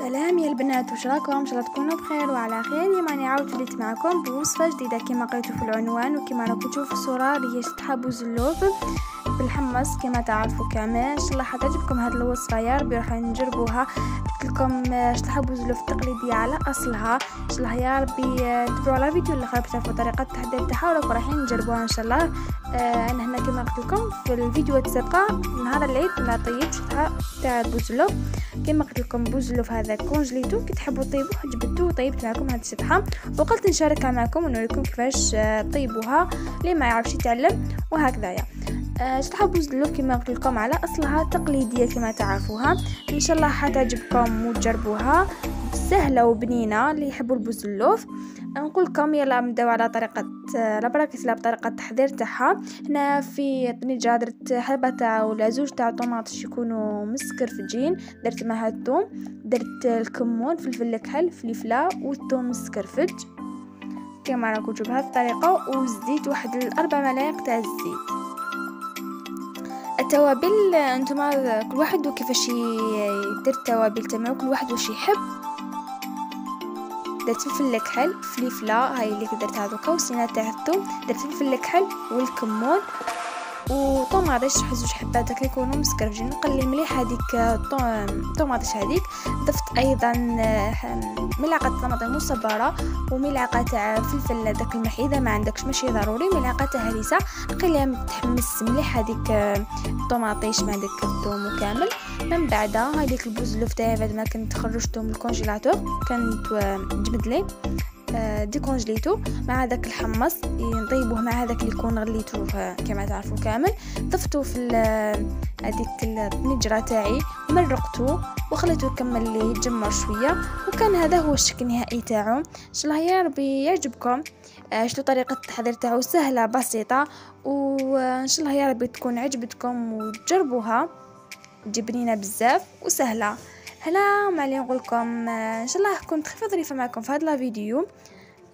سلام يا البنات، وش راكم؟ ان شاء الله تكونوا بخير وعلى خير. اليوم راني عاود وليت معكم بوصفه جديده كما لقيتوا في العنوان وكما راكم تشوفوا الصوره اللي هي شطحه زلوف بالحمص كما تعرفوا كامل. ان شاء الله حتعجبكم هذه الوصفه يا ربي، راح نجربوها. قلت لكم شطحه زلوف التقليديه على اصلها. ان شاء الله يا ربي تبعوا على الفيديو اللي باش تعرفوا طريقه التحضير تاعها، وراكم رايحين نجربوها ان شاء الله. انا هنا كما قلت لكم في الفيديوهات السابقه نهار العيد لا طيبت شطحه تاع بوزلوف. كما قلت لكم بوزلوف هذا كونجليتو، كي تحبوا طيبوه جبدوه وطيبت معكم هذه الشطحه، وقلت نشاركها معكم ونوريكم كيفاش طيبوها اللي ما يعرفش يتعلم وهكذايا. شطحه بوزلوف كما قلت لكم على اصلها تقليديه كما تعرفوها. ان شاء الله حتعجبكم وتجربوها، سهله وبنينه اللي يحبوا البوزلوف. نقول لكم يلا نبداو على طريقه بطريقه التحضير تاعها. هنا في طنجره درت حبه تاع ولا زوج تاع طوماطش يكونوا مسكرفجين، درت معها الثوم، درت الكمون، فلفل الكحل، فلفله والثوم مسكرفج كما راكم تشوفوا بهذه الطريقه، والزيت واحد 4 ملاعق تاع الزيت. التوابل انتم كل واحد وكيفاش يدير التوابل تاعو، كل واحد واش يحب. درت فلفل الكحل، فلفله هاي اللي درت هذوكا، وسينه تاع الثوم، درت فلفل الكحل والكمون وطوماطيش زوج حبات هكا يكونوا مسكرفجين. نقلي مليح هذيك الطوماطيش هذيك. ضفت ايضا ملعقه طماطم مصبره وملعقه تاع فلفل داك الملح اذا ما عندكش ماشي ضروري، ملعقه تاع هريسه. نقليها تحمس مليح هذيك الطوماطيش مع داك الثوم وكامل. من بعد هذيك البوزلوف تاعي بعد ما كنت خرجته من الكونجيلاتور كانت جبد لي ديكونجليتو مع هذاك الحمص، نطيبوه مع هذاك اللي يكون غليتوه كما تعرفوا كامل. ضفته في هذيك الطنجره تاعي، مرقته وخليته يكمل لي يتجمر شويه، وكان هذا هو الشكل النهائي تاعو. ان شاء الله يا ربي يعجبكم. شفتوا طريقه التحضير تاعو سهله بسيطه، وان شاء الله يا ربي تكون عجبتكم وتجربوها. جبنينه بزاف وسهله. هلا ما علي نقول لكم ان شاء الله كنت خفيفه ظريفه معكم في هذا الفيديو،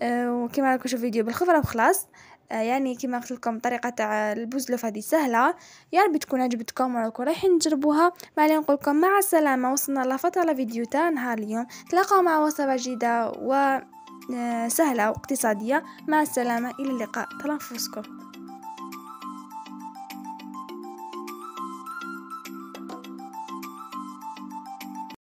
وكما راكم تشوفوا فيديو بالخبره وخلاص. يعني كما قلت لكم طريقه تاع البوزلوف هذه سهله، يا ربي تكون عجبتكم وراكم رايحين تجربوها. ما علي نقول لكم مع السلامه. وصلنا لفتره الفيديو تاع نهار اليوم، تلاقاو مع وصفه جديده وسهله واقتصاديه. مع السلامه، الى اللقاء، تهلاو في نفسكم.